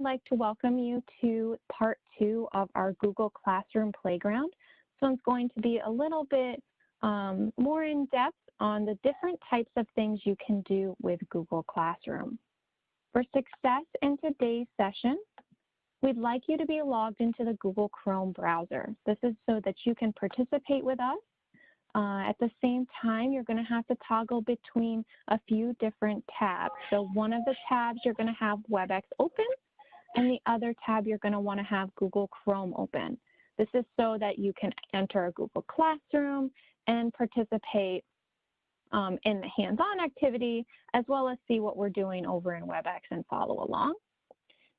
like to welcome you to part 2 of our Google Classroom Playground. So it's going to be a little bit more in depth on the different types of things you can do with Google Classroom. For success in today's session, we'd like you to be logged into the Google Chrome browser. This is so that you can participate with us. At the same time, you're going to have to toggle between a few different tabs. So one of the tabs you're going to have WebEx open, and the other tab you're going to want to have Google Chrome open. This is so that you can enter a Google Classroom and participate in the hands-on activity, as well as see what we're doing over in WebEx and follow along.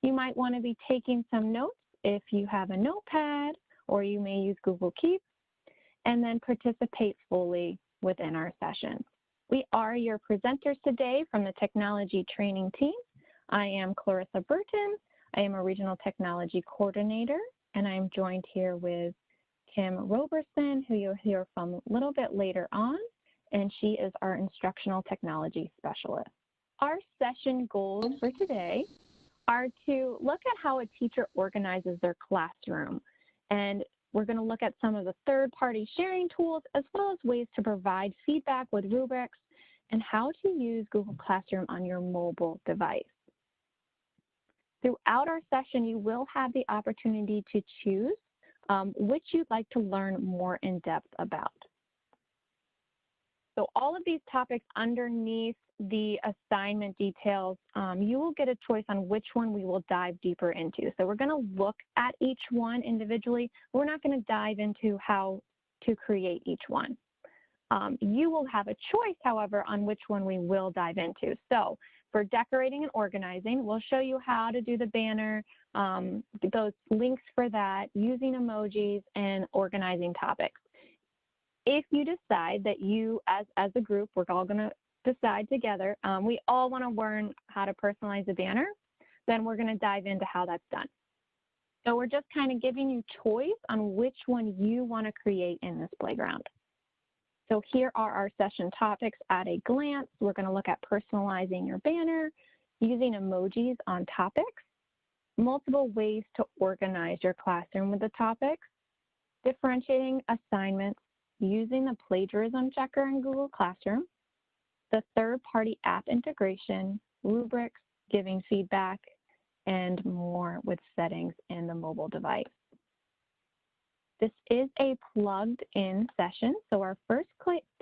You might want to be taking some notes if you have a notepad, or you may use Google Keep, and then participate fully within our session. We are your presenters today from the technology training team. I am Clarissa Burton. I am a regional technology coordinator, and I'm joined here with Kim Roberson, who you'll hear from a little bit later on, and she is our instructional technology specialist. Our session goals for today are to look at how a teacher organizes their classroom, and we're going to look at some of the third-party sharing tools, as well as ways to provide feedback with rubrics and how to use Google Classroom on your mobile device. Throughout our session, you will have the opportunity to choose which you'd like to learn more in depth about. So all of these topics underneath the assignment details, you will get a choice on which one we will dive deeper into. So we're going to look at each one individually. We're not going to dive into how to create each one. You will have a choice, however, on which one we will dive into. So for decorating and organizing, we'll show you how to do the banner, those links for that, using emojis, and organizing topics. If you decide that you, as a group, we're all going to decide together, we all want to learn how to personalize a banner, then we're going to dive into how that's done. So we're just kind of giving you choice on which one you want to create in this playground. So here are our session topics at a glance. We're going to look at personalizing your banner, using emojis on topics, multiple ways to organize your classroom with the topics, differentiating assignments, using the plagiarism checker in Google Classroom, the third-party app integration, rubrics, giving feedback, and more with settings in the mobile device. This is a plugged-in session. So our first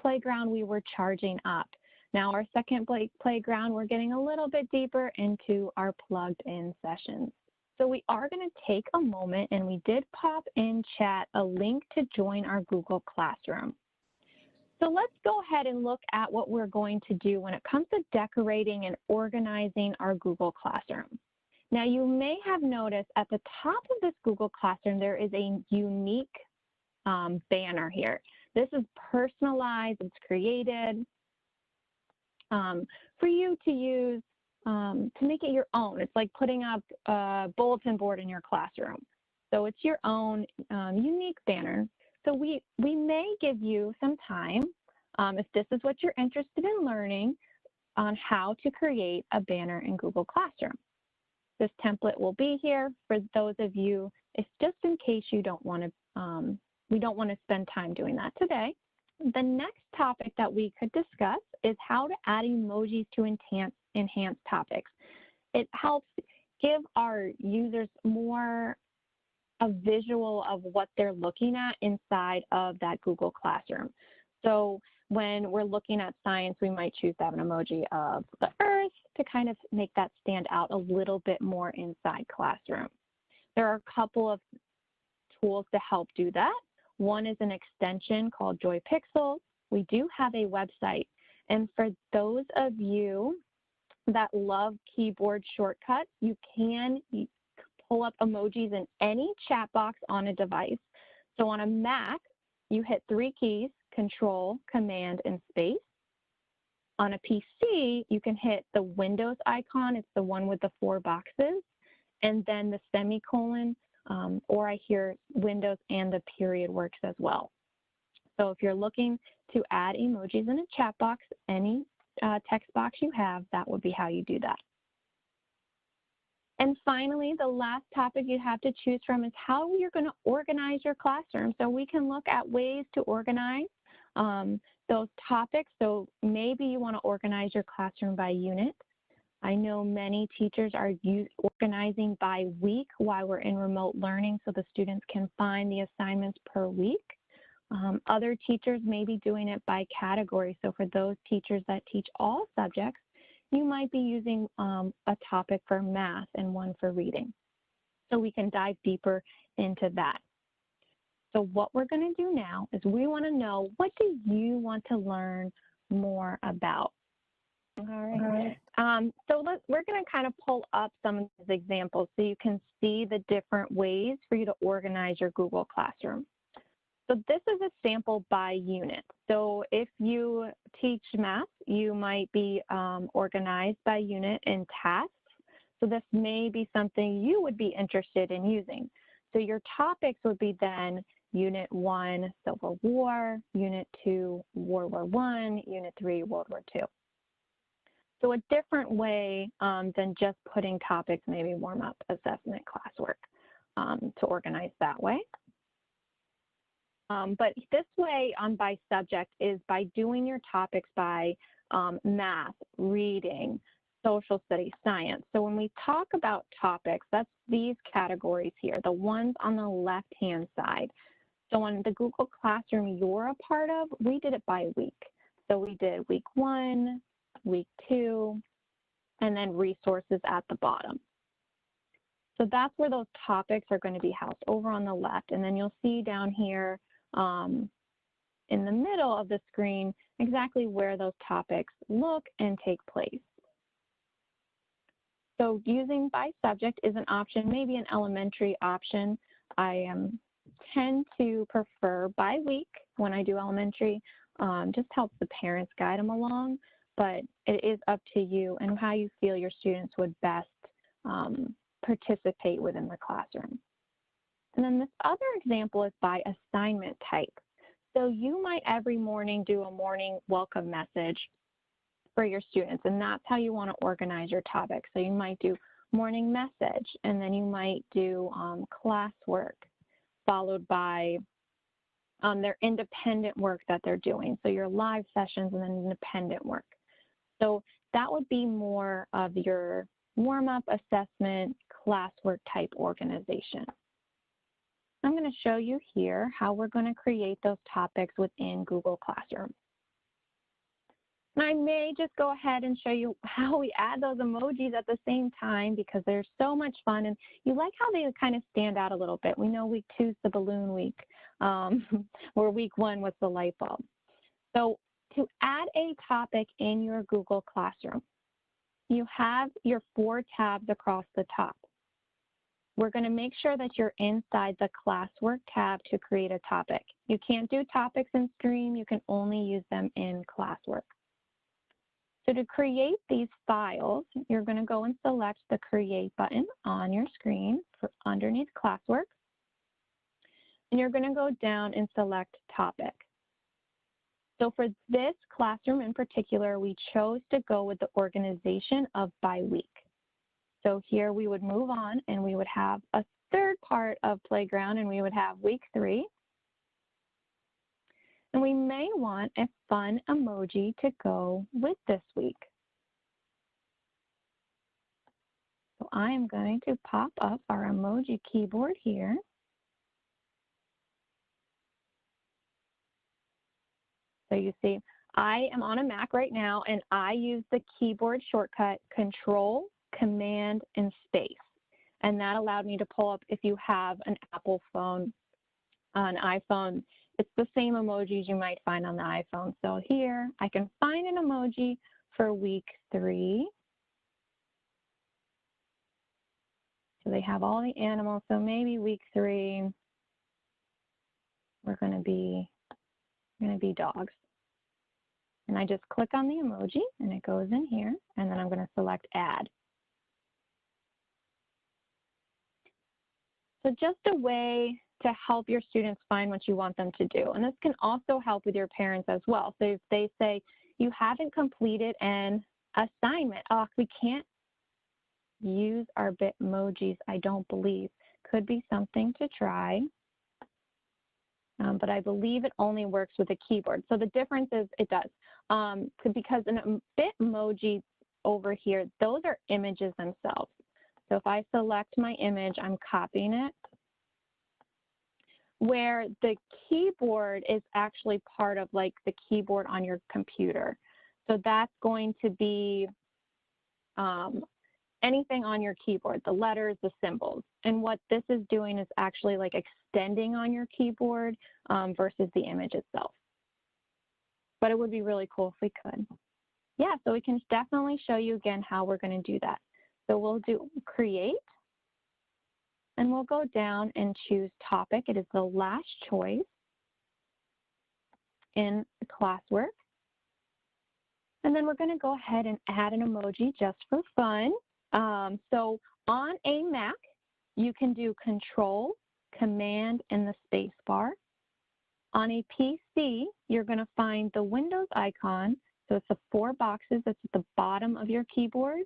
playground, we were charging up. Now our second playground, we're getting a little bit deeper into our plugged-in sessions. So we are going to take a moment, and we did pop in chat a link to join our Google Classroom. So let's go ahead and look at what we're going to do when it comes to decorating and organizing our Google Classroom. Now you may have noticed at the top of this Google Classroom, there is a unique banner here. This is personalized, it's created for you to use to make it your own. It's like putting up a bulletin board in your classroom. So it's your own unique banner. So we may give you some time, if this is what you're interested in learning, on how to create a banner in Google Classroom. This template will be here for those of you, if just in case you don't want to, we don't want to spend time doing that today. The next topic that we could discuss is how to add emojis to enhance topics. It helps give our users more a visual of what they're looking at inside of that Google Classroom. So when we're looking at science, we might choose to have an emoji of the Earth to kind of make that stand out a little bit more inside Classroom. There are a couple of tools to help do that. One is an extension called Joy Pixel. We do have a website. And for those of you that love keyboard shortcuts, you can pull up emojis in any chat box on a device. So on a Mac, you hit 3 keys, Control, Command, and Space. On a PC, you can hit the Windows icon. It's the one with the 4 boxes, and then the semicolon, or I hear Windows and the period works as well. So if you're looking to add emojis in a chat box, any text box you have, that would be how you do that. And finally, the last topic you have to choose from is how you're going to organize your classroom. So we can look at ways to organize those topics. So maybe you want to organize your classroom by unit. I know many teachers are organizing by week while we're in remote learning so the students can find the assignments per week. Other teachers may be doing it by category. So for those teachers that teach all subjects, you might be using a topic for math and one for reading. So we can dive deeper into that. So what we're going to do now is we want to know, what do you want to learn more about? All right. So we're going to kind of pull up some of these examples so you can see the different ways for you to organize your Google Classroom. So this is a sample by unit. So if you teach math, you might be organized by unit in tasks. So this may be something you would be interested in using. So your topics would be then Unit 1, Civil War, Unit 2, World War I, Unit 3, World War II. So a different way than just putting topics, maybe warm-up, assessment, classwork, to organize that way. But this way by subject is by doing your topics by math, reading, social studies, science. So when we talk about topics, that's these categories here, the ones on the left-hand side. So on the Google Classroom you're a part of, we did it by week. So we did week 1, week 2, and then resources at the bottom. So that's where those topics are going to be housed over on the left. And then you'll see down here in the middle of the screen exactly where those topics look and take place. So using by subject is an option, maybe an elementary option. I tend to prefer by week when I do elementary, just helps the parents guide them along, but it is up to you and how you feel your students would best participate within the classroom. And then this other example is by assignment type. So you might every morning do a morning welcome message for your students, and that's how you want to organize your topic. So you might do morning message, and then you might do classwork, followed by their independent work that they're doing. So your live sessions and then independent work. So that would be more of your warm-up, assessment, classwork type organization. I'm going to show you here how we're going to create those topics within Google Classroom. And I may just go ahead and show you how we add those emojis at the same time because they're so much fun and you like how they kind of stand out a little bit. We know week 2 is the balloon week, or week 1 was the light bulb. So to add a topic in your Google Classroom, you have your 4 tabs across the top. We're going to make sure that you're inside the classwork tab to create a topic. You can't do topics in Stream, you can only use them in classwork. So to create these files, you're going to go and select the Create button on your screen for underneath classwork. And you're going to go down and select Topic. So for this classroom in particular, we chose to go with the organization of by week. So here we would move on and we would have a third part of playground and we would have week 3. And we may want a fun emoji to go with this week. So I am going to pop up our emoji keyboard here. So you see, I am on a Mac right now and I use the keyboard shortcut Control, Command, and Space. And that allowed me to pull up, if you have an Apple phone, an iPhone, it's the same emojis you might find on the iPhone. So here I can find an emoji for week 3. So they have all the animals. So maybe week 3, we're going to be dogs. And I just click on the emoji and it goes in here and then I'm going to select Add. So just a way to help your students find what you want them to do. And this can also help with your parents as well. So if they say, you haven't completed an assignment, oh, we can't use our Bitmojis, I don't believe. Could be something to try. But I believe it only works with a keyboard. So the difference is it does. Because in a Bitmoji over here, those are images themselves. So if I select my image, I'm copying it. Where the keyboard is actually part of like the keyboard on your computer. So that's going to be anything on your keyboard, the letters, the symbols. And what this is doing is actually like extending on your keyboard versus the image itself. But it would be really cool if we could. Yeah, so we can definitely show you again how we're going to do that. So we'll do create, and we'll go down and choose topic. It is the last choice in the classwork. And then we're going to go ahead and add an emoji just for fun. So on a Mac, you can do Control, Command, and the space bar. On a PC, you're going to find the Windows icon. So it's the 4 boxes that's at the bottom of your keyboard.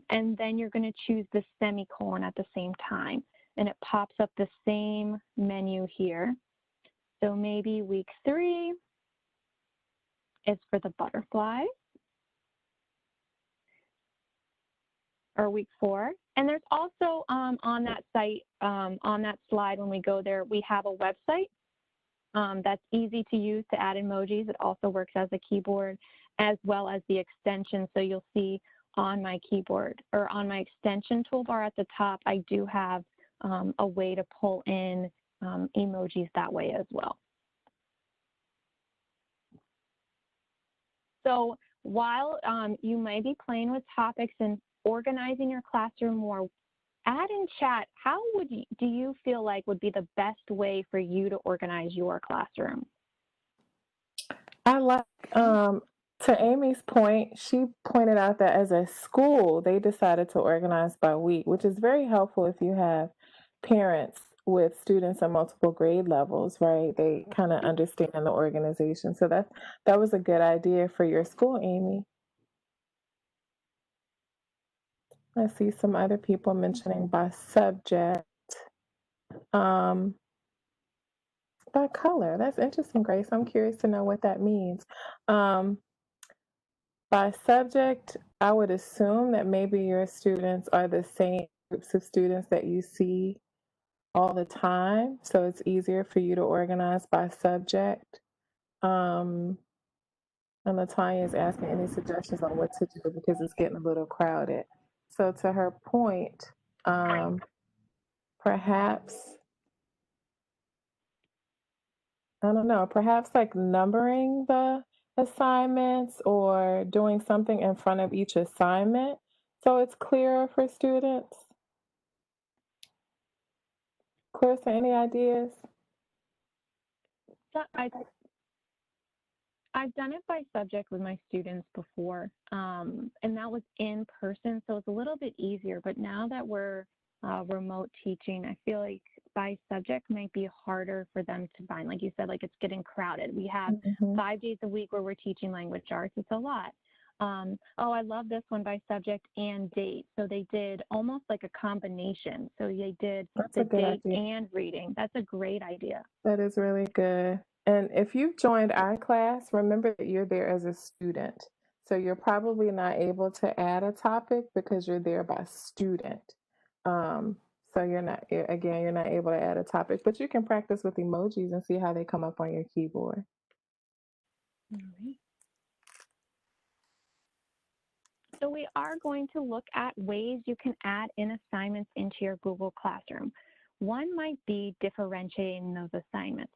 And then you're going to choose the semicolon at the same time. And it pops up the same menu here. So maybe week 3 is for the butterfly. Or week 4. And there's also on that site, on that slide when we go there, we have a website that's easy to use to add emojis. It also works as a keyboard as well as the extension. So you'll see on my keyboard or on my extension toolbar at the top, I do have a way to pull in emojis that way as well. So while you may be playing with topics and organizing your classroom more, add in chat, how do you feel like would be the best way for you to organize your classroom? I like, to Amy's point, she pointed out that as a school, they decided to organize by week, which is very helpful if you have parents with students at multiple grade levels, right? They kind of understand the organization. So that was a good idea for your school, Amy. I see some other people mentioning by subject, um, by color. That's interesting, Grace. I'm curious to know what that means. By subject, I would assume that maybe your students are the same groups of students that you see all the time, so it's easier for you to organize by subject. And Latanya is asking any suggestions on what to do because it's getting a little crowded. So to her point, perhaps, I don't know, perhaps like numbering the assignments or doing something in front of each assignment so it's clearer for students. Clarissa, any ideas? So I've done it by subject with my students before, and that was in person, so it's a little bit easier. But now that we're remote teaching, I feel like by subject might be harder for them to find. Like you said, like it's getting crowded. We have 5 days a week where we're teaching language arts. It's a lot. Oh, I love this one by subject and date. So they did almost like a combination. So they did That's the a good date idea. and reading. That's a great idea. That is really good. And if you've joined our class, remember that you're there as a student. So you're probably not able to add a topic because you're there by student. So you're not, again, you're not able to add a topic, but you can practice with emojis and see how they come up on your keyboard. All right. So we are going to look at ways you can add in assignments into your Google Classroom. One might be differentiating those assignments.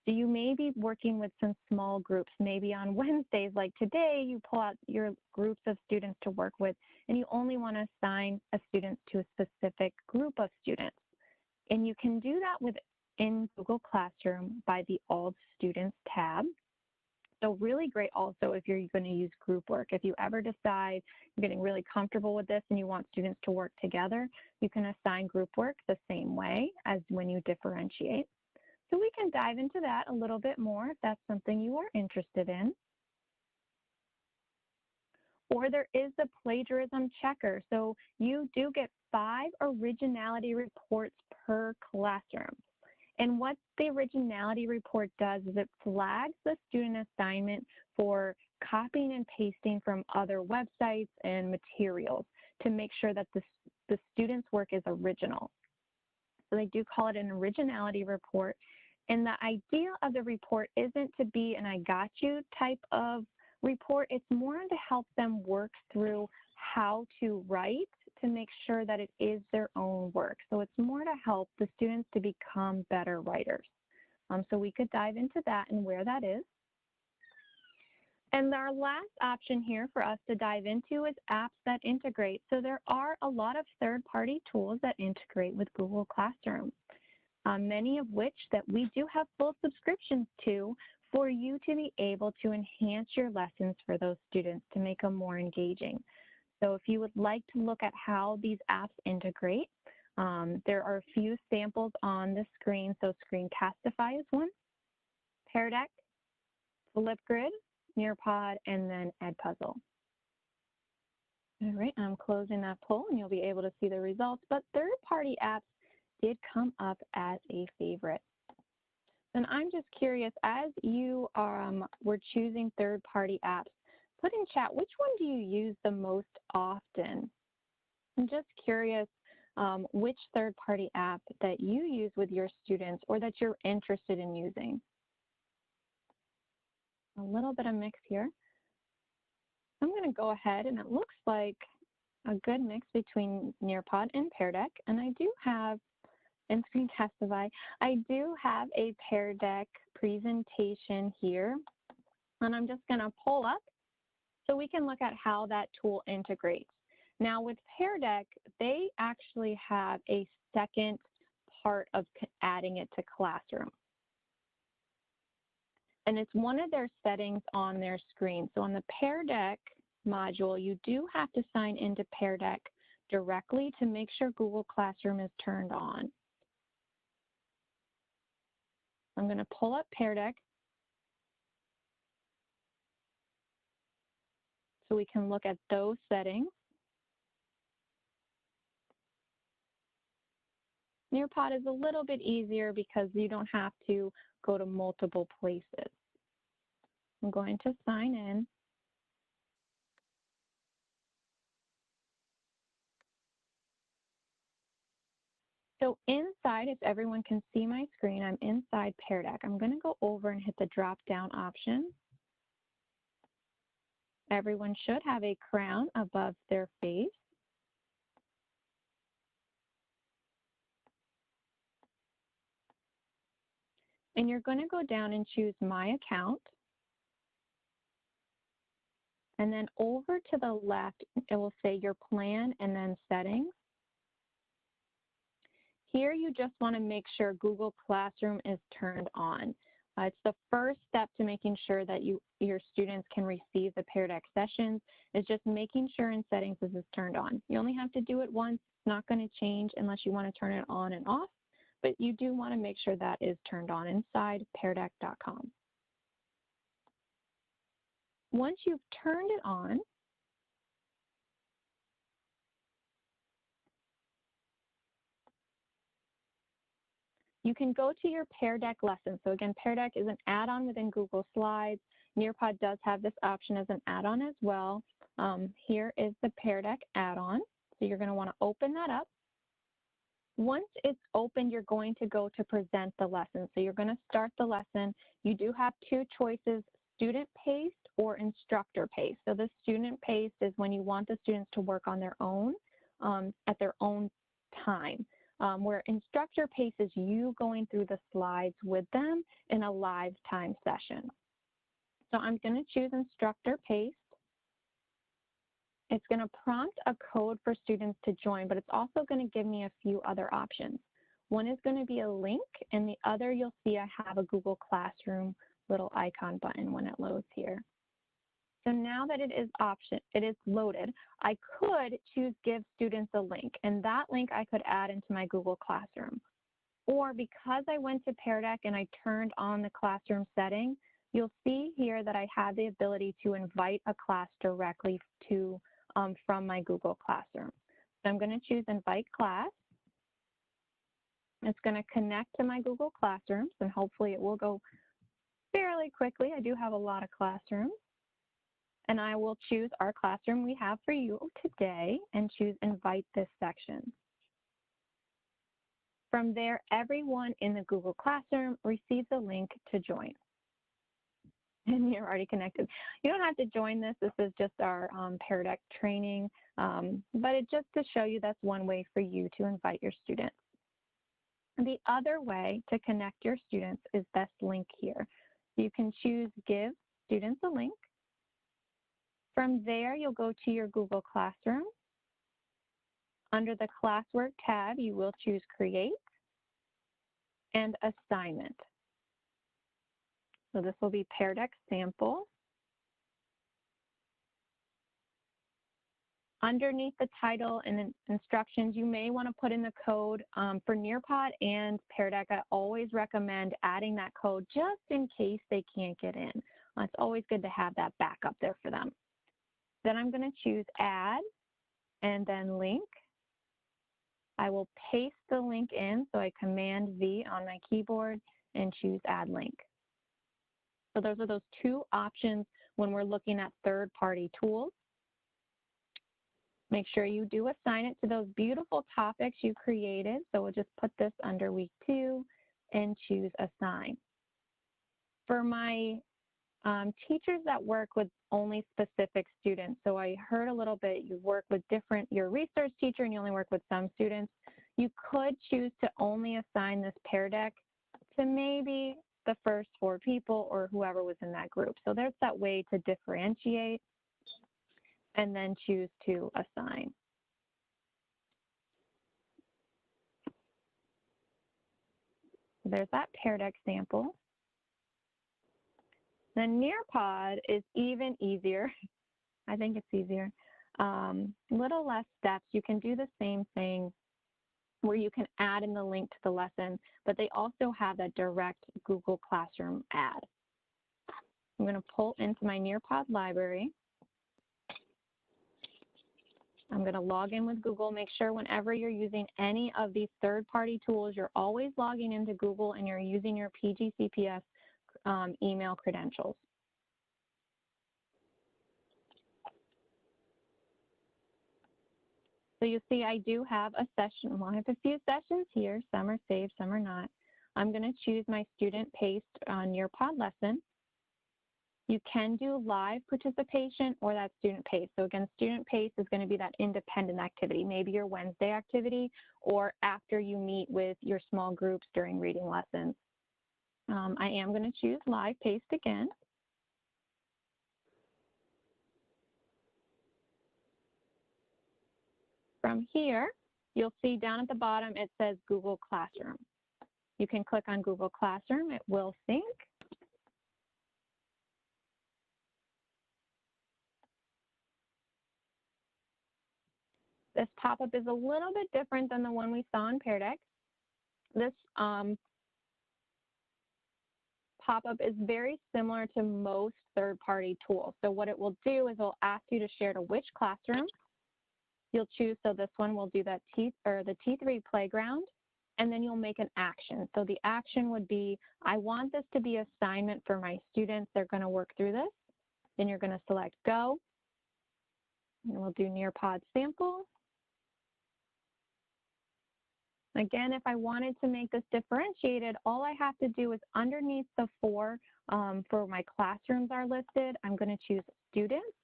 So you may be working with some small groups, maybe on Wednesdays, like today, you pull out your groups of students to work with, and you only want to assign a student to a specific group of students. And you can do that within Google Classroom by the All Students tab. So really great also if you're going to use group work. If you ever decide you're getting really comfortable with this and you want students to work together, you can assign group work the same way as when you differentiate. So we can dive into that a little bit more if that's something you are interested in. Or there is the plagiarism checker. So you do get 5 originality reports per classroom. And what the originality report does is it flags the student assignment for copying and pasting from other websites and materials to make sure that the student's work is original. So they do call it an originality report. And the idea of the report isn't to be an I got you type of report. It's more to help them work through how to write to make sure that it is their own work. So it's more to help the students to become better writers. So we could dive into that and where that is. And our last option here for us to dive into is apps that integrate. So there are a lot of third-party tools that integrate with Google Classroom, many of which that we do have full subscriptions to for you to be able to enhance your lessons for those students to make them more engaging. So if you would like to look at how these apps integrate, there are a few samples on the screen. So Screencastify is one, Pear Deck, Flipgrid, Nearpod, and then Edpuzzle. All right, I'm closing that poll and you'll be able to see the results, but third-party apps did come up as a favorite. And I'm just curious, as you were choosing third-party apps, put in chat, which one do you use the most often? I'm just curious which third-party app that you use with your students or that you're interested in using. A little bit of mix here. I'm going to go ahead, and it looks like a good mix between Nearpod and Pear Deck, and I do have, and Screencastify, I do have a Pear Deck presentation here, and I'm just going to pull up so we can look at how that tool integrates. Now with Pear Deck, they actually have a second part of adding it to Classroom. And it's one of their settings on their screen. So on the Pear Deck module, you do have to sign into Pear Deck directly to make sure Google Classroom is turned on. I'm going to pull up Pear Deck so we can look at those settings. Nearpod is a little bit easier because you don't have to go to multiple places. I'm going to sign in. So inside, if everyone can see my screen, I'm inside Pear Deck. I'm going to go over and hit the drop-down option. Everyone should have a crown above their face. And you're going to go down and choose My Account. And then over to the left, it will say Your Plan and then Settings. Here you just want to make sure Google Classroom is turned on. It's the first step to making sure that your students can receive the Pear Deck sessions, is just making sure in settings this is turned on. You only have to do it once. It's not going to change unless you want to turn it on and off, but you do want to make sure that is turned on inside peardeck.com. Once you've turned it on, you can go to your Pear Deck lesson. So again, Pear Deck is an add-on within Google Slides. Nearpod does have this option as an add-on as well. Here is the Pear Deck add-on. So you're going to want to open that up. Once it's open, you're going to go to present the lesson. So you're going to start the lesson. You do have two choices, student paced or instructor paced. So the student paced is when you want the students to work on their own at their own time. Where instructor pace is you going through the slides with them in a live time session. So I'm going to choose instructor paced. It's going to prompt a code for students to join, but it's also going to give me a few other options. One is going to be a link, and the other you'll see I have a Google Classroom little icon button when it loads here. So now that it is loaded, I could choose give students a link, and that link I could add into my Google Classroom. Or because I went to Pear Deck and I turned on the classroom setting, you'll see here that I have the ability to invite a class directly to from my Google Classroom. So I'm going to choose Invite Class. It's going to connect to my Google Classrooms, and hopefully it will go fairly quickly. I do have a lot of classrooms. And I will choose our classroom we have for you today and choose Invite this section. From there, everyone in the Google Classroom receives a link to join. And you're already connected. You don't have to join this. This is just our Pear Deck training, but it's just to show you that's one way for you to invite your students. And the other way to connect your students is this link here. You can choose Give Students a Link. From there, you'll go to your Google Classroom. Under the Classwork tab, you will choose Create and Assignment. So this will be Pear Deck Sample. Underneath the title and instructions, you may want to put in the code for Nearpod and Pear Deck. I always recommend adding that code just in case they can't get in. It's always good to have that backup there for them. Then I'm going to choose Add and then Link. I will paste the link in, so I Command V on my keyboard and choose Add Link. So those are those two options when we're looking at third-party tools. Make sure you do assign it to those beautiful topics you created. So we'll just put this under week 2 and choose Assign. For my teachers that work with only specific students, so I heard a little bit you work with you're a research teacher and you only work with some students, you could choose to only assign this Pear Deck to maybe the first 4 people or whoever was in that group. So there's that way to differentiate and then choose to assign. There's that Pear Deck sample. The Nearpod is even easier. I think it's easier. Little less steps. You can do the same thing where you can add in the link to the lesson, but they also have that direct Google Classroom add. I'm going to pull into my Nearpod library. I'm going to log in with Google. Make sure whenever you're using any of these third-party tools, you're always logging into Google and you're using your PGCPS email credentials. So you see I do have a session. Well, I have a few sessions here. Some are saved, some are not. I'm going to choose my student paced Nearpod lesson. You can do live participation or that student pace. So again, student pace is going to be that independent activity, maybe your Wednesday activity or after you meet with your small groups during reading lessons. I am going to choose live paced again. From here, you'll see down at the bottom it says Google Classroom. You can click on Google Classroom, it will sync. This pop-up is a little bit different than the one we saw in Pear Deck. This pop-up is very similar to most third-party tools. So what it will do is it'll ask you to share to which classroom. You'll choose, so this one will do that the T3 playground, and then you'll make an action. So the action would be, I want this to be assignment for my students. They're going to work through this. Then you're going to select Go, and we'll do Nearpod sample. Again, if I wanted to make this differentiated, all I have to do is underneath the 4 for my classrooms are listed, I'm going to choose students,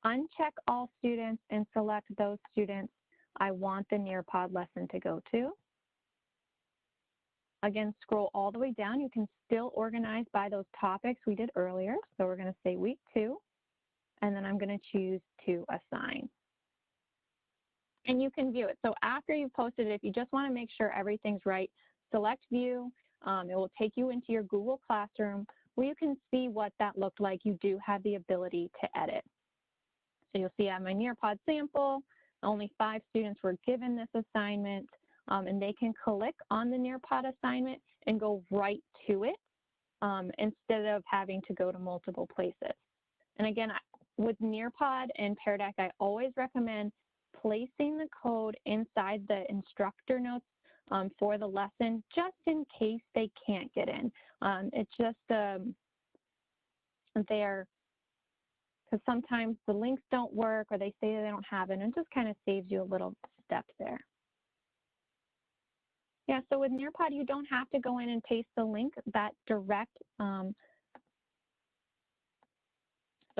uncheck all students, and select those students I want the Nearpod lesson to go to. Again, scroll all the way down. You can still organize by those topics we did earlier. So we're going to say week 2, and then I'm going to choose to assign. And you can view it. So after you've posted it, if you just want to make sure everything's right, select View. It will take you into your Google Classroom where you can see what that looked like. You do have the ability to edit. So you'll see I have my Nearpod sample. Only 5 students were given this assignment, and they can click on the Nearpod assignment and go right to it. instead of having to go to multiple places. And again, with Nearpod and Pear Deck, I always recommend placing the code inside the instructor notes for the lesson, just in case they can't get in. It's just there, because sometimes the links don't work or they say they don't have it, and it just kind of saves you a little step there. Yeah, so with Nearpod, you don't have to go in and paste the link, that direct. So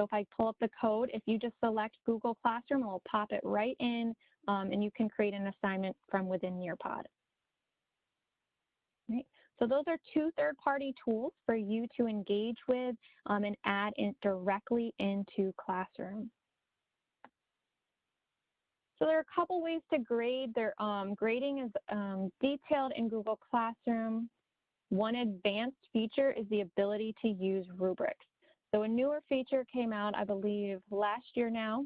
if I pull up the code, if you just select Google Classroom, it will pop it right in, and you can create an assignment from within Nearpod. Right. So those are two third-party tools for you to engage with and add in directly into Classroom. So there are a couple ways to grade. Grading is detailed in Google Classroom. One advanced feature is the ability to use rubrics. So a newer feature came out, I believe, last year now.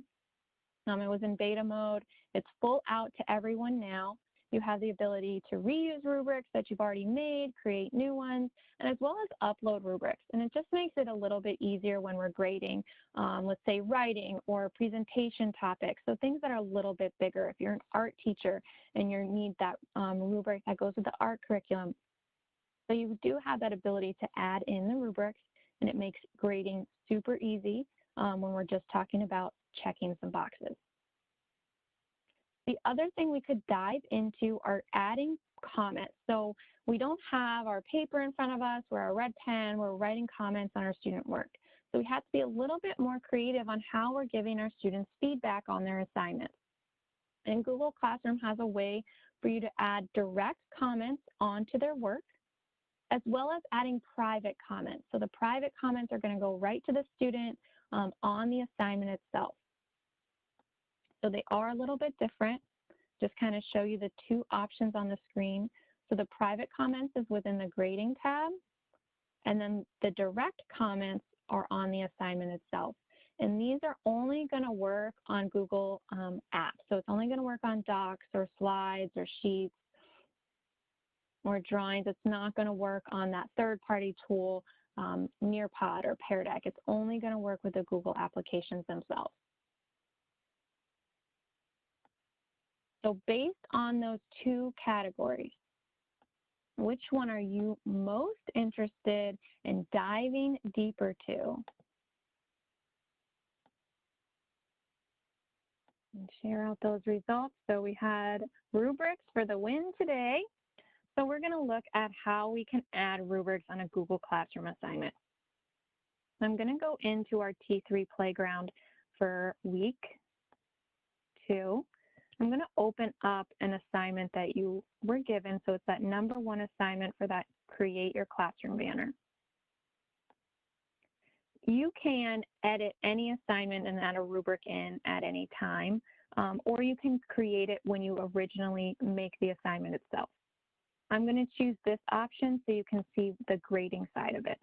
It was in beta mode. It's full out to everyone now. You have the ability to reuse rubrics that you've already made, create new ones, and as well as upload rubrics. And it just makes it a little bit easier when we're grading, let's say writing or presentation topics. So things that are a little bit bigger. If you're an art teacher and you need that rubric that goes with the art curriculum. So you do have that ability to add in the rubrics, and it makes grading super easy when we're just talking about checking some boxes. The other thing we could dive into are adding comments. So we don't have our paper in front of us, we're a red pen, we're writing comments on our student work. So we have to be a little bit more creative on how we're giving our students feedback on their assignments. And Google Classroom has a way for you to add direct comments onto their work, as well as adding private comments. So the private comments are going to go right to the student on the assignment itself. So they are a little bit different. Just kind of show you the two options on the screen. So the private comments is within the grading tab, and then the direct comments are on the assignment itself. And these are only going to work on Google Apps. So it's only going to work on docs or slides or sheets or drawings. It's not going to work on that third-party tool, Nearpod or Pear Deck. It's only going to work with the Google applications themselves. So based on those two categories, which one are you most interested in diving deeper to? And share out those results. So we had rubrics for the win today. So we're going to look at how we can add rubrics on a Google Classroom assignment. I'm going to go into our T3 Playground for week 2. I'm going to open up an assignment that you were given. So it's that number 1 assignment for that Create Your Classroom banner. You can edit any assignment and add a rubric in at any time, or you can create it when you originally make the assignment itself. I'm going to choose this option so you can see the grading side of it.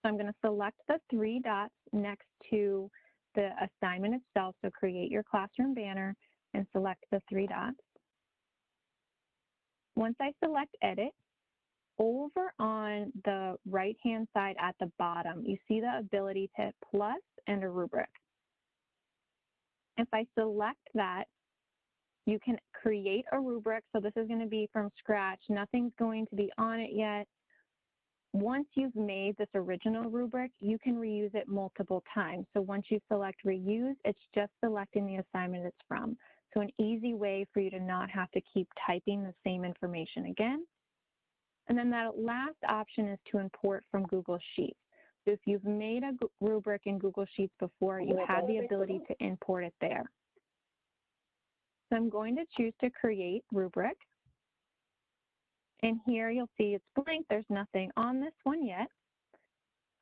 So I'm going to select the 3 dots next to the assignment itself, so Create Your Classroom banner, and select the 3 dots. Once I select Edit, over on the right-hand side at the bottom, you see the ability to hit plus and a rubric. If I select that, you can create a rubric. So this is going to be from scratch. Nothing's going to be on it yet. Once you've made this original rubric, you can reuse it multiple times. So once you select reuse, it's just selecting the assignment it's from. So an easy way for you to not have to keep typing the same information again. And then that last option is to import from Google Sheets. So if you've made a rubric in Google Sheets before, you have the ability to import it there. So I'm going to choose to create rubric. And here you'll see it's blank. There's nothing on this one yet.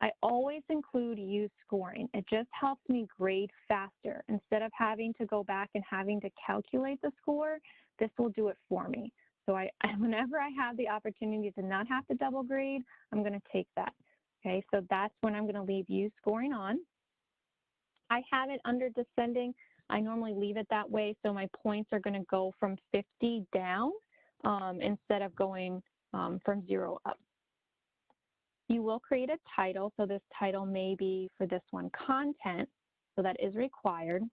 I always include use scoring. It just helps me grade faster. Instead of having to go back and having to calculate the score, this will do it for me. So whenever I have the opportunity to not have to double grade, I'm going to take that. Okay, so that's when I'm going to leave use scoring on. I have it under descending. I normally leave it that way, so my points are going to go from 50 down instead of going from 0 up. You will create a title. So this title may be for this one content. So that is required.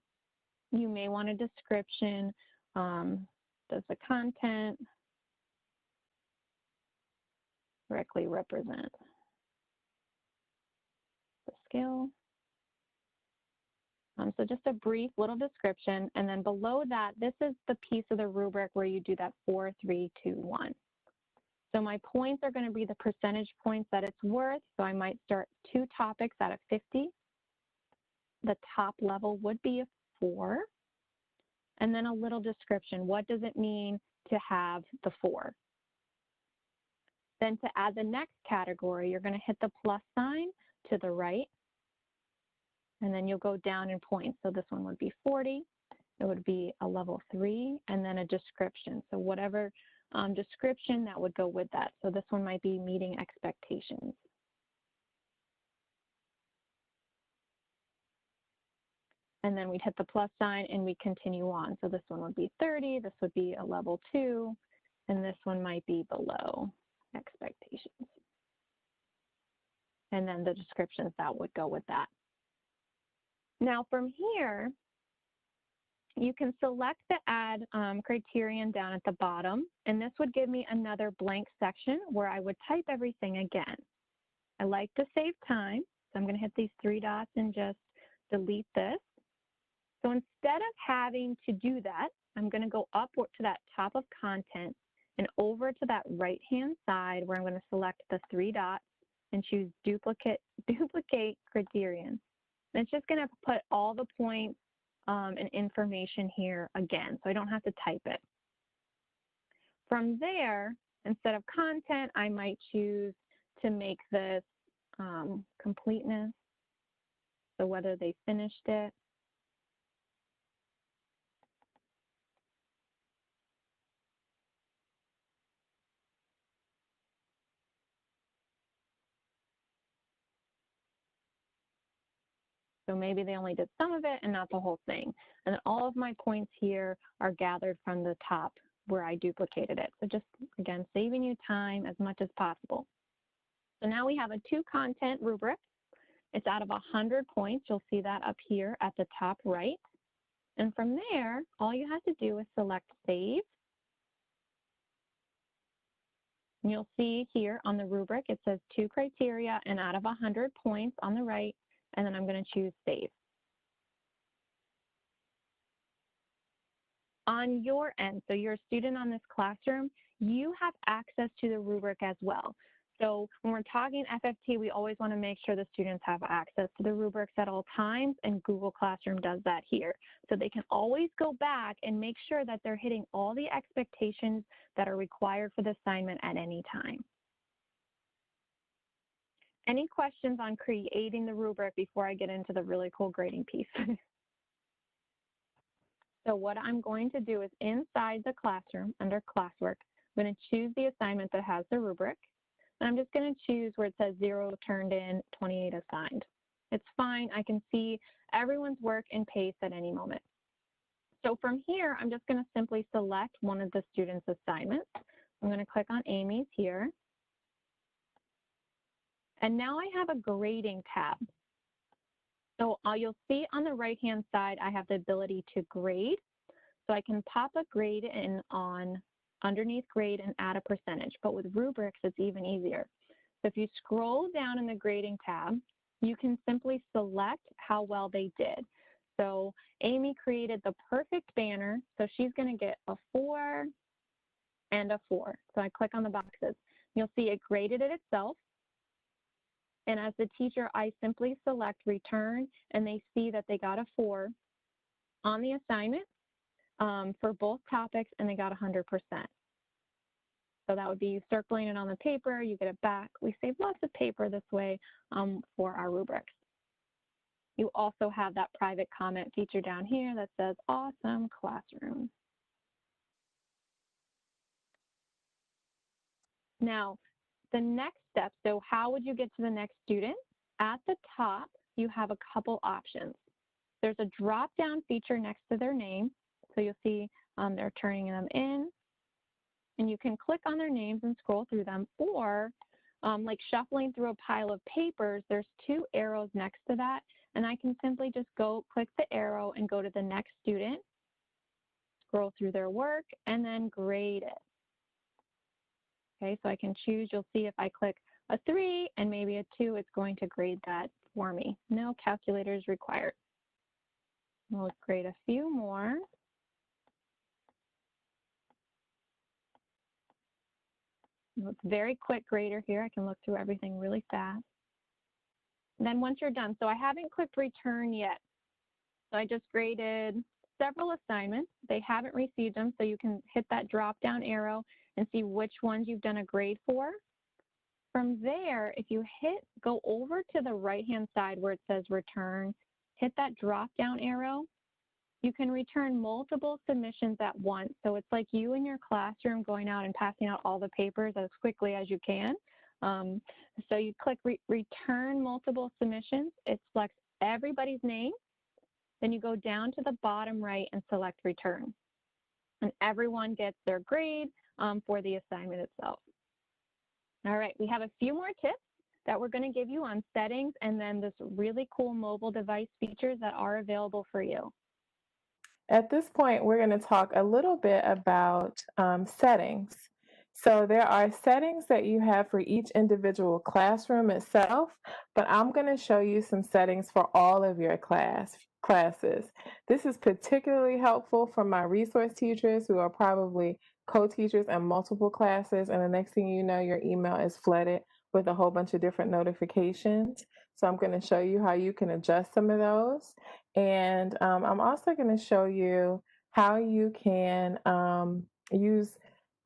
You may want a description. Does the content directly represent the skill? So just a brief little description, and then below that, this is the piece of the rubric where you do that 4, 3, 2, 1. So my points are going to be the percentage points that it's worth. So I might start 2 topics out of 50. The top level would be a 4. And then a little description. What does it mean to have the 4? Then to add the next category, you're going to hit the plus sign to the right. And then you'll go down in points. So this one would be 40. It would be a level 3 and then a description. So whatever description that would go with that. So this one might be meeting expectations. And then we'd hit the plus sign and we continue on. So this one would be 30. This would be a level 2. And this one might be below expectations. And then the descriptions that would go with that. Now from here, you can select the add criterion down at the bottom, and this would give me another blank section where I would type everything again. I like to save time, so I'm going to hit these 3 dots and just delete this. So instead of having to do that, I'm going to go up to that top of content and over to that right-hand side where I'm going to select the 3 dots and choose duplicate criterion. And it's just going to put all the points and information here again, so I don't have to type it. From there, instead of content, I might choose to make this completeness, so whether they finished it. So maybe they only did some of it and not the whole thing. And then all of my points here are gathered from the top where I duplicated it. So just, again, saving you time as much as possible. So now we have a 2 content rubric. It's out of 100 points. You'll see that up here at the top right. And from there, all you have to do is select Save. And you'll see here on the rubric, it says 2 criteria and out of 100 points on the right. And then I'm going to choose Save. On your end, so you're a student on this classroom, you have access to the rubric as well. So when we're talking FFT, we always want to make sure the students have access to the rubrics at all times, and Google Classroom does that here. So they can always go back and make sure that they're hitting all the expectations that are required for the assignment at any time. Any questions on creating the rubric before I get into the really cool grading piece? So what I'm going to do is inside the classroom, under classwork, I'm going to choose the assignment that has the rubric. And I'm just going to choose where it says 0 turned in, 28 assigned. It's fine. I can see everyone's work and pace at any moment. So from here, I'm just going to simply select one of the students' assignments. I'm going to click on Amy's here. And now I have a grading tab. So you'll see on the right-hand side, I have the ability to grade. So I can pop a grade in on underneath grade and add a percentage. But with rubrics, it's even easier. So if you scroll down in the grading tab, you can simply select how well they did. So Amy created the perfect banner. So she's going to get a 4 and a 4. So I click on the boxes. You'll see it graded it itself. And as the teacher, I simply select return, and they see that they got a 4 on the assignment for both topics, and they got 100%. So that would be circling it on the paper, you get it back. We save lots of paper this way for our rubrics. You also have that private comment feature down here that says, awesome classroom. Now, the next step, so how would you get to the next student? At the top, you have a couple options. There's a drop-down feature next to their name. So you'll see they're turning them in. And you can click on their names and scroll through them, or like shuffling through a pile of papers, there's 2 arrows next to that, and I can simply just click the arrow and go to the next student, scroll through their work, and then grade it. Okay, so I can choose, you'll see if I click a 3 and maybe a 2, it's going to grade that for me. No calculators required. We'll grade a few more. It's very quick grader here. I can look through everything really fast. And then once you're done, so I haven't clicked return yet. So I just graded several assignments. They haven't received them, so you can hit that drop down arrow and see which ones you've done a grade for. From there, if you go over to the right-hand side where it says return, hit that drop down arrow. You can return multiple submissions at once. So it's like you in your classroom going out and passing out all the papers as quickly as you can. So you click return multiple submissions. It selects everybody's name. Then you go down to the bottom right and select return. And everyone gets their grade for the assignment itself. All right, we have a few more tips that we're going to give you on settings and then this really cool mobile device features that are available for you. At this point, we're going to talk a little bit about settings. So there are settings that you have for each individual classroom itself, but I'm going to show you some settings for all of your classes. This is particularly helpful for my resource teachers who are probably co-teachers in multiple classes, and the next thing you know, your email is flooded with a whole bunch of different notifications. So I'm going to show you how you can adjust some of those. And I'm also going to show you how you can use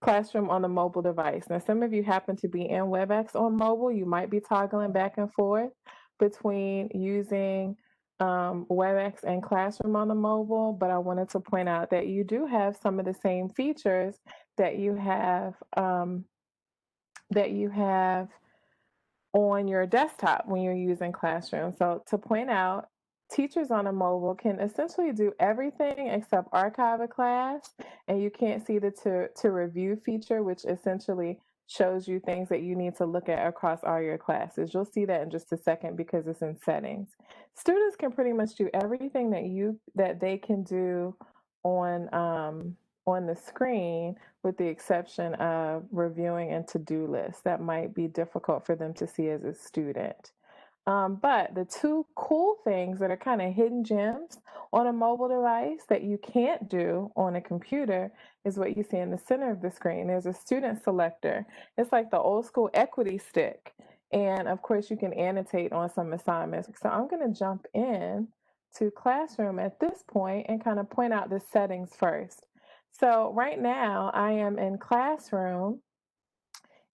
Classroom on the mobile device. Now, some of you happen to be in WebEx on mobile. You might be toggling back and forth between using WebEx and Classroom on the mobile, but I wanted to point out that you do have some of the same features that you have on your desktop when you're using Classroom. So to point out, teachers on a mobile can essentially do everything except archive a class, and you can't see the to review feature, which essentially shows you things that you need to look at across all your classes. You'll see that in just a second because it's in settings. Students can pretty much do everything that they can do on the screen, with the exception of reviewing and to-do lists that might be difficult for them to see as a student. But the 2 cool things that are kind of hidden gems on a mobile device that you can't do on a computer is what you see in the center of the screen. There's a student selector. It's like the old school equity stick. And of course, you can annotate on some assignments. So I'm going to jump in to Classroom at this point and kind of point out the settings first. So right now I am in Classroom,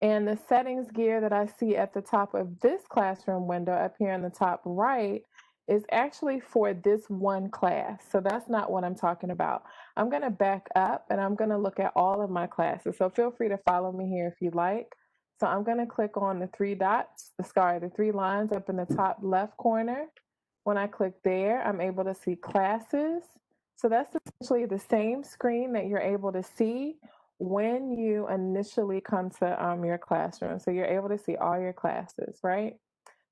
and the settings gear that I see at the top of this Classroom window up here in the top right is actually for this one class. So that's not what I'm talking about. I'm going to back up and I'm going to look at all of my classes. So feel free to follow me here if you like. So I'm going to click on the 3 dots, the 3 lines up in the top left corner. When I click there, I'm able to see classes. So that's essentially the same screen that you're able to see when you initially come to your classroom. So you're able to see all your classes, right?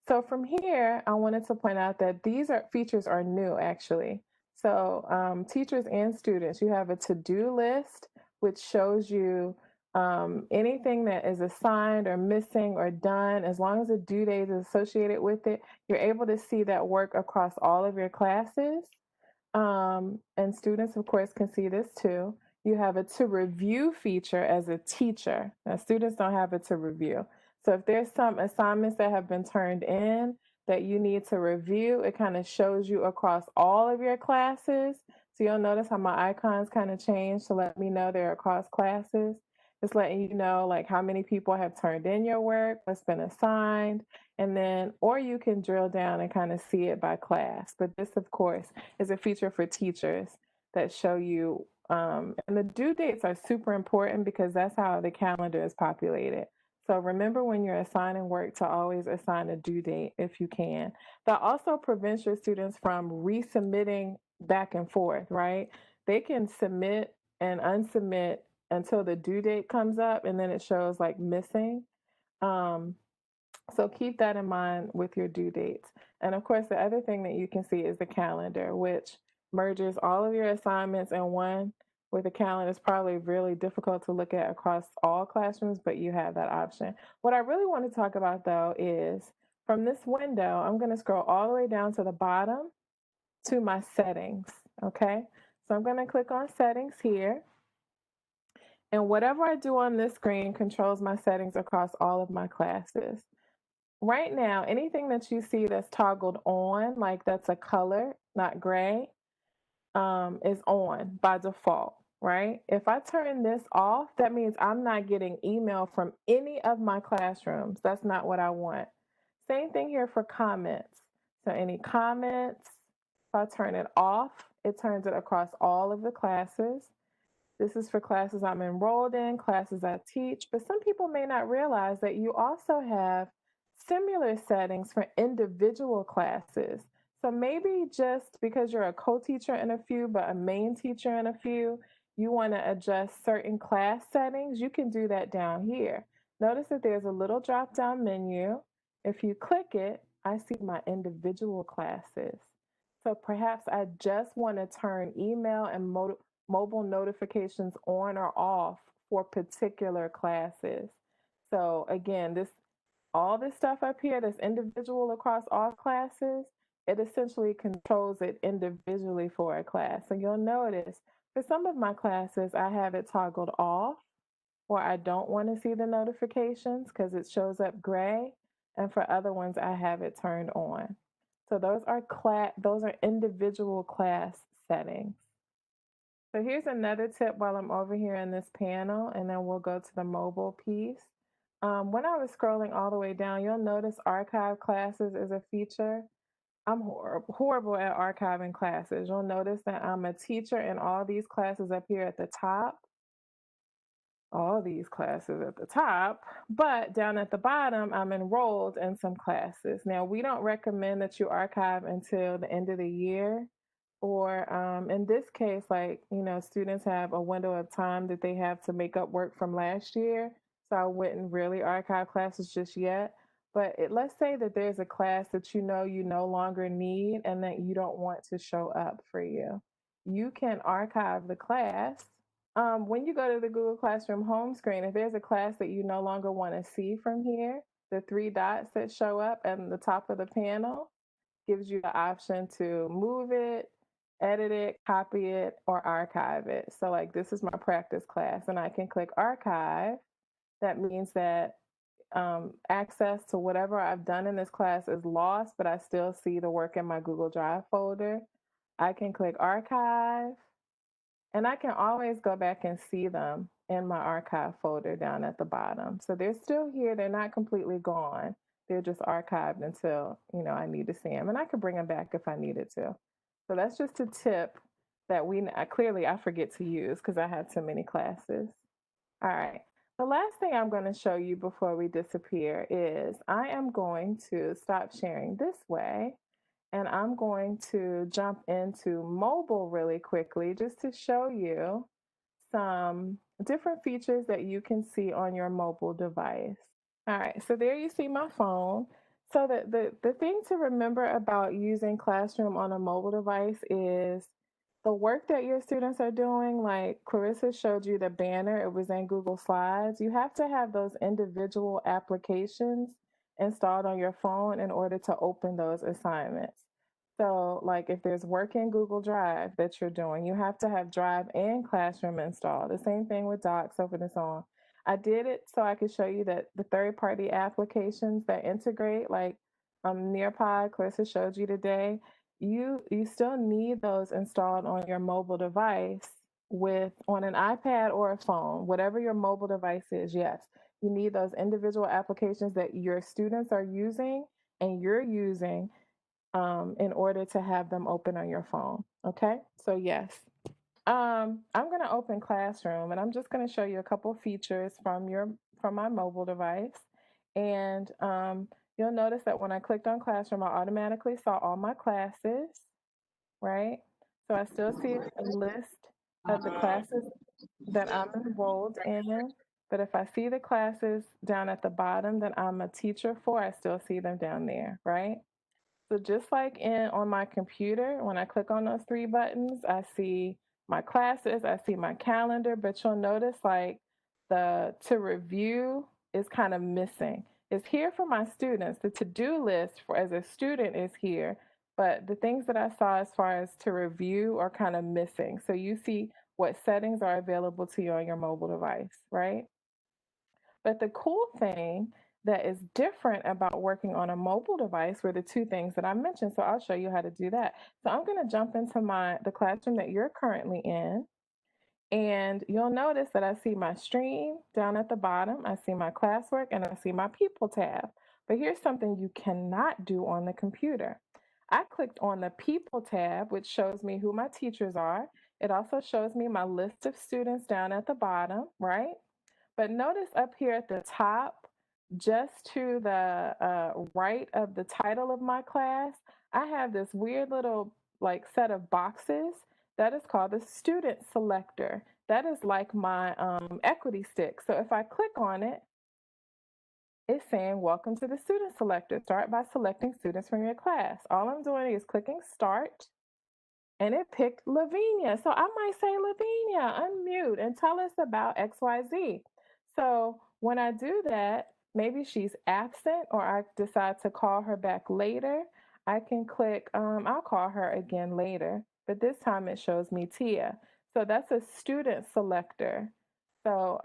So from here, I wanted to point out that these features are new, actually. So teachers and students, you have a to-do list, which shows you anything that is assigned or missing or done. As long as a due date is associated with it, you're able to see that work across all of your classes. And students, of course, can see this too. You have a to review feature as a teacher. Now, students don't have a to review. So if there's some assignments that have been turned in that you need to review, it kind of shows you across all of your classes. So you'll notice how my icons kind of change to let me know they're across classes. It's letting you know like how many people have turned in your work, what's been assigned, and then, or you can drill down and kind of see it by class. But this, of course, is a feature for teachers that show you, and the due dates are super important because that's how the calendar is populated. So remember when you're assigning work to always assign a due date if you can. That also prevents your students from resubmitting back and forth, right? They can submit and unsubmit until the due date comes up and then it shows like missing. So keep that in mind with your due dates. And of course, the other thing that you can see is the calendar, which merges all of your assignments in one. With a calendar, it's probably really difficult to look at across all classrooms, but you have that option. What I really want to talk about though is from this window, I'm going to scroll all the way down to the bottom to my settings. Okay. So I'm going to click on settings here. And whatever I do on this screen controls my settings across all of my classes. Right now, anything that you see that's toggled on, like that's a color, not gray, is on by default, right? If I turn this off, that means I'm not getting email from any of my classrooms. That's not what I want. Same thing here for comments. So any comments, if I turn it off, it turns it across all of the classes. This is for classes I'm enrolled in, classes I teach, but some people may not realize that you also have similar settings for individual classes. So maybe just because you're a co-teacher in a few, but a main teacher in a few, you want to adjust certain class settings, you can do that down here. Notice that there's a little drop-down menu. If you click it, I see my individual classes. So perhaps I just want to turn email and mobile notifications on or off for particular classes. So again, this all this stuff up here that's individual across all classes, it essentially controls it individually for a class. So you'll notice for some of my classes, I have it toggled off or I don't want to see the notifications because it shows up gray. And for other ones, I have it turned on. So those are individual class settings. So here's another tip while I'm over here in this panel, and then we'll go to the mobile piece. When I was scrolling all the way down, you'll notice archive classes is a feature. I'm horrible at archiving classes. You'll notice that I'm a teacher in all these classes up here at the top, all these classes at the top, but down at the bottom, I'm enrolled in some classes. Now, we don't recommend that you archive until the end of the year, or in this case, like, students have a window of time that they have to make up work from last year. So I wouldn't really archive classes just yet. But let's say that there's a class that you no longer need and that you don't want to show up for you. You can archive the class when you go to the Google Classroom home screen, if there's a class that you no longer want to see from here, the three dots that show up at the top of the panel gives you the option to move it, edit it, copy it, or archive it. So like this is my practice class and I can click archive. That means that access to whatever I've done in this class is lost, but I still see the work in my Google Drive folder. I can click archive and I can always go back and see them in my archive folder down at the bottom. So they're still here. They're not completely gone. They're just archived until, I need to see them. And I could bring them back if I needed to. So that's just a tip that clearly I forget to use because I have too many classes. All right. The last thing I'm going to show you before we disappear is I am going to stop sharing this way and I'm going to jump into mobile really quickly just to show you some different features that you can see on your mobile device. All right, so there you see my phone. So the thing to remember about using Classroom on a mobile device is the work that your students are doing, like Clarissa showed you the banner, it was in Google Slides. You have to have those individual applications installed on your phone in order to open those assignments. So, like if there's work in Google Drive that you're doing, you have to have Drive and Classroom installed. The same thing with Docs, Open and so on. I did it so I could show you that the third-party applications that integrate, like Nearpod, Clarissa showed you today, you still need those installed on your mobile device on an iPad or a phone, whatever your mobile device is. Yes, you need those individual applications that your students are using and you're using in order to have them open on your phone. Okay, so yes. I'm going to open Classroom and I'm just going to show you a couple features from my mobile device. And you'll notice that when I clicked on Classroom, I automatically saw all my classes, right? So I still see a list of the classes that I'm enrolled in. But if I see the classes down at the bottom that I'm a teacher for, I still see them down there, right? So just like in on my computer, when I click on those three buttons, I see my classes, I see my calendar, but you'll notice like the to review is kind of missing. It's here for my students. The to-do list for as a student is here, but the things that I saw as far as to review are kind of missing. So you see what settings are available to you on your mobile device, right? But the cool thing that is different about working on a mobile device were the two things that I mentioned. So I'll show you how to do that. So I'm going to jump into the classroom that you're currently in. And you'll notice that I see my stream down at the bottom. I see my classwork and I see my people tab. But here's something you cannot do on the computer. I clicked on the people tab, which shows me who my teachers are. It also shows me my list of students down at the bottom, right? But notice up here at the top, just to the right of the title of my class, I have this weird little like set of boxes that is called the student selector. That is like my equity stick. So if I click on it, it's saying, welcome to the student selector. Start by selecting students from your class. All I'm doing is clicking start and it picked Lavinia. So I might say, Lavinia, unmute and tell us about XYZ. So when I do that, maybe she's absent or I decide to call her back later. I can click, I'll call her again later, but this time it shows me Tia. So that's a student selector. So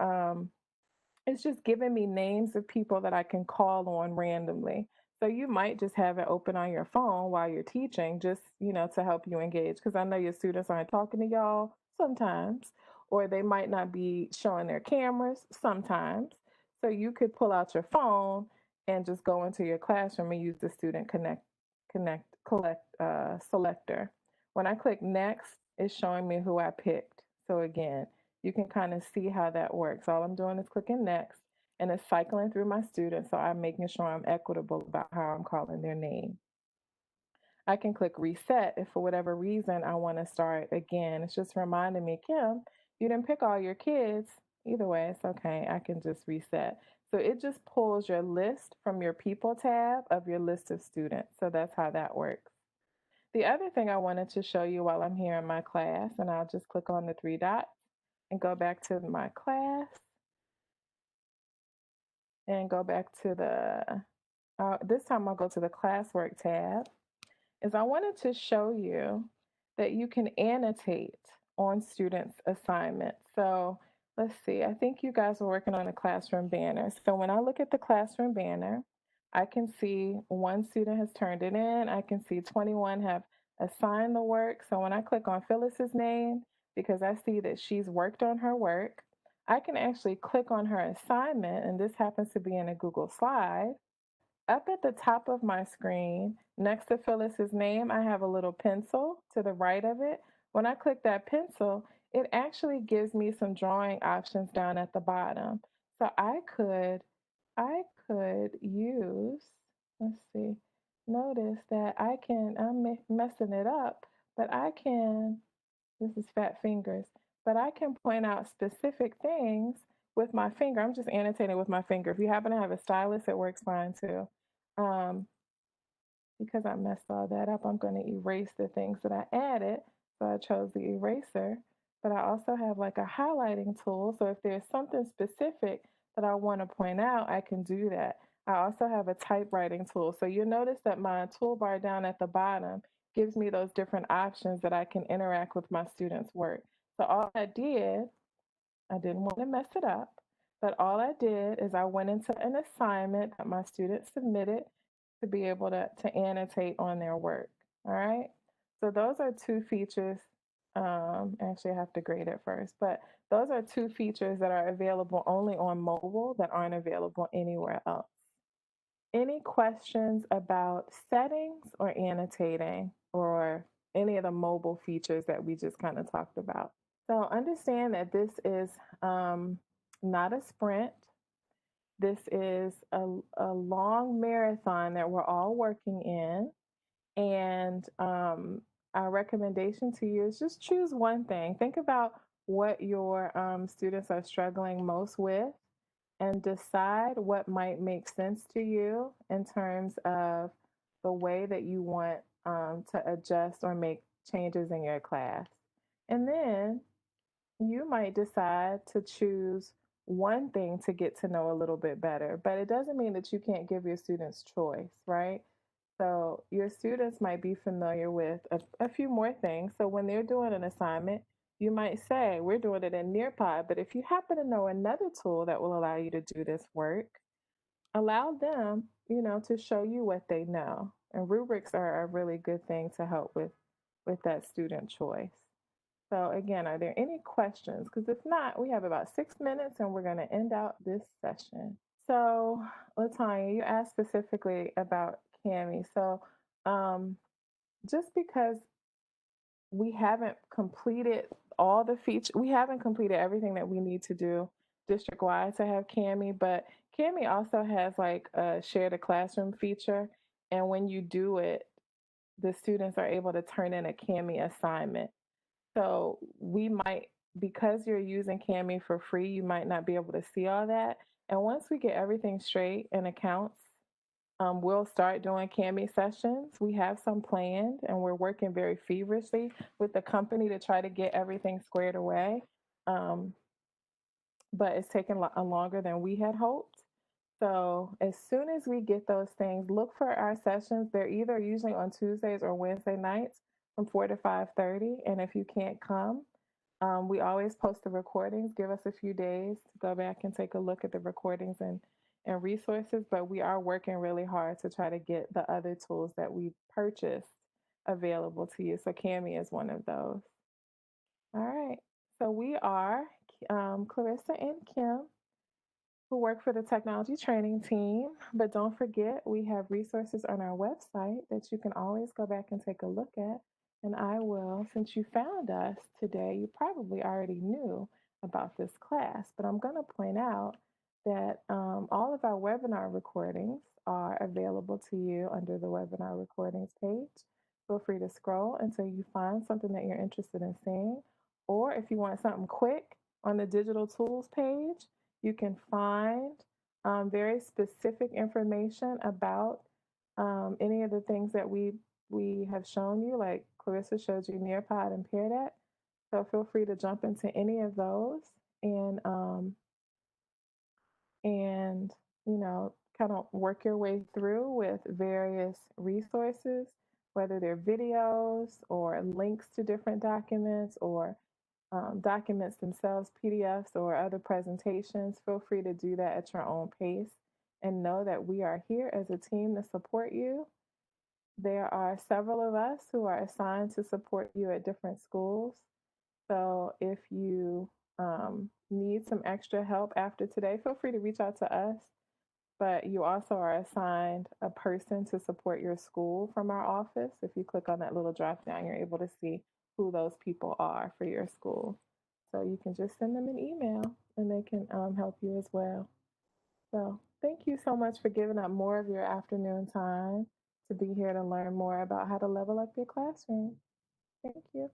it's just giving me names of people that I can call on randomly. So you might just have it open on your phone while you're teaching, just, to help you engage. Because I know your students aren't talking to y'all sometimes, or they might not be showing their cameras sometimes. So you could pull out your phone and just go into your classroom and use the student collect selector. When I click next, it's showing me who I picked. So again, you can kind of see how that works. All I'm doing is clicking next and it's cycling through my students. So I'm making sure I'm equitable about how I'm calling their name. I can click reset if for whatever reason I want to start again. It's just reminding me, Kim, you didn't pick all your kids. Either way, it's okay. I can just reset. So it just pulls your list from your people tab of your list of students. So that's how that works. The other thing I wanted to show you while I'm here in my class, and I'll just click on the three dots and go back to my class and go back to this time I'll go to the classwork tab, is I wanted to show you that you can annotate on students' assignments. So let's see, I think you guys are working on a classroom banner. So when I look at the classroom banner, I can see one student has turned it in. I can see 21 have assigned the work. So when I click on Phyllis's name, because I see that she's worked on her work, I can actually click on her assignment, and this happens to be in a Google slide. Up at the top of my screen, next to Phyllis's name, I have a little pencil to the right of it. When I click that pencil, it actually gives me some drawing options down at the bottom. So I could use, let's see, notice that I'm messing it up, but this is fat fingers, but I can point out specific things with my finger. I'm just annotating with my finger. If you happen to have a stylus, it works fine too. Um, because I messed all that up, I'm going to erase the things that I added. So I chose the eraser, but I also have like a highlighting tool. So if there's something specific that I want to point out, I can do that. I also have a typewriting tool. So you'll notice that my toolbar down at the bottom gives me those different options that I can interact with my students' work. So all I didn't want to mess it up, but all I did is I went into an assignment that my students submitted to be able to annotate on their work. All right. So those are two features. Actually, I have to grade it first, but those are two features that are available only on mobile that aren't available anywhere else. Any questions about settings or annotating or any of the mobile features that we just kind of talked about? So understand that this is not a sprint. This is a long marathon that we're all working in. And our recommendation to you is just choose one thing. Think about what your students are struggling most with. and decide what might make sense to you in terms of the way that you want to adjust or make changes in your class. And then you might decide to choose one thing to get to know a little bit better, but it doesn't mean that you can't give your students choice, right? So your students might be familiar with a few more things. So when they're doing an assignment, you might say, we're doing it in Nearpod, but if you happen to know another tool that will allow you to do this work, allow them, to show you what they know. And rubrics are a really good thing to help with that student choice. So again, are there any questions? Because if not, we have about 6 minutes and we're going to end out this session. So, Latanya, you asked specifically about Cami. So, um, just because we haven't completed all the features, we haven't completed everything that we need to do district wide to have Cami, but Cami also has like a share the classroom feature. And when you do it, the students are able to turn in a Cami assignment. So we might, because you're using Cami for free, you might not be able to see all that. And once we get everything straight and accounts, we'll start doing Cami sessions. We have some planned, and we're working very feverishly with the company to try to get everything squared away. Um, but it's taken longer than we had hoped. So as soon as we get those things, look for our sessions. They're either usually on Tuesdays or Wednesday nights from 4 to 5:30. And if you can't come, we always post the recordings. Give us a few days to go back and take a look at the recordings and resources. But we are working really hard to try to get the other tools that we purchased available to you. So Cami is one of those. All right. So we are Clarissa and Kim, who work for the technology training team. But don't forget, we have resources on our website that you can always go back and take a look at. And I will, since you found us today, you probably already knew about this class, but I'm going to point out that all of our webinar recordings are available to you under the webinar recordings page. Feel free to scroll until you find something that you're interested in seeing. Or if you want something quick on the digital tools page, you can find very specific information about any of the things that we have shown you, like Clarissa showed you Nearpod and Pear Deck. So feel free to jump into any of those and and kind of work your way through with various resources, whether they're videos or links to different documents or documents themselves, PDFs or other presentations. Feel free to do that at your own pace and know that we are here as a team to support you. There are several of us who are assigned to support you at different schools. So if you need some extra help after today, feel free to reach out to us. But you also are assigned a person to support your school from our office. If you click on that little drop down, you're able to see who those people are for your school. So you can just send them an email and they can help you as well. So thank you so much for giving up more of your afternoon time to be here to learn more about how to level up your classroom. Thank you.